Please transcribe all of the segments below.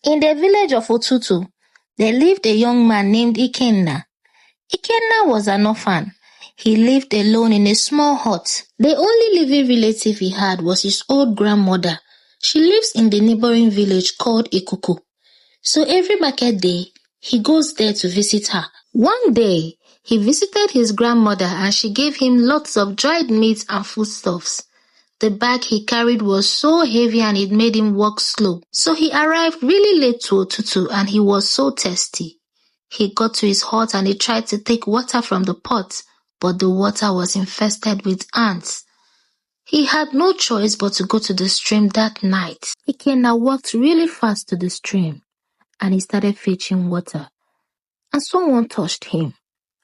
In the village of Otutu, there lived a young man named Ikenna. Ikenna was an orphan. He lived alone in a small hut. The only living relative he had was his old grandmother. She lives in the neighboring village called Ikuku. So every market day, he goes there to visit her. One day, he visited his grandmother and she gave him lots of dried meat and foodstuffs. The bag he carried was so heavy and it made him walk slow. So he arrived really late to Otutu and he was so thirsty. He got to his hut and he tried to take water from the pot, but the water was infested with ants. He had no choice but to go to the stream that night. Ikenna walked really fast to the stream and he started fetching water. And someone touched him.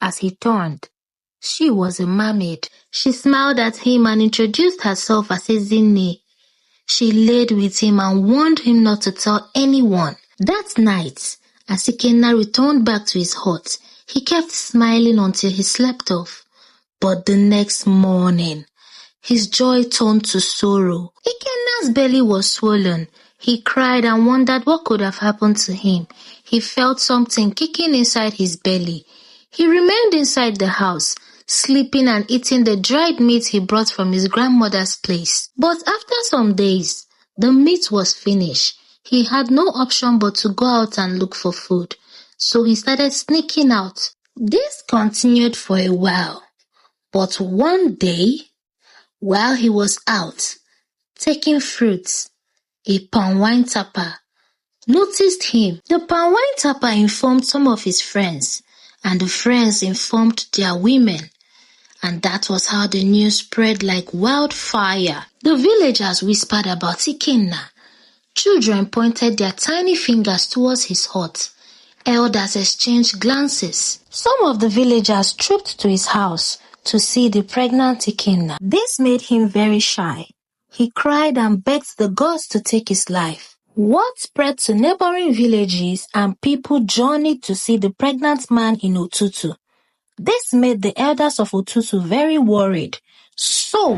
As he turned, she was a mermaid. She smiled at him and introduced herself as Ezinne. She laid with him and warned him not to tell anyone. That night, as Ikenna returned back to his hut, he kept smiling until he slept off. But the next morning, his joy turned to sorrow. Ikenna's belly was swollen. He cried and wondered what could have happened to him. He felt something kicking inside his belly. He remained inside the house, sleeping and eating the dried meat he brought from his grandmother's place. But after some days, the meat was finished. He had no option but to go out and look for food. So he started sneaking out. This continued for a while. But one day, while he was out, taking fruits, a palm wine tapper noticed him. The palm wine tapper informed some of his friends, and the friends informed their women. And that was how the news spread like wildfire. The villagers whispered about Ikenna. Children pointed their tiny fingers towards his hut. Elders exchanged glances. Some of the villagers trooped to his house to see the pregnant Ikenna. This made him very shy. He cried and begged the gods to take his life. Word spread to neighboring villages and people journeyed to see the pregnant man in Otutu. This made the elders of Otutu very worried. So,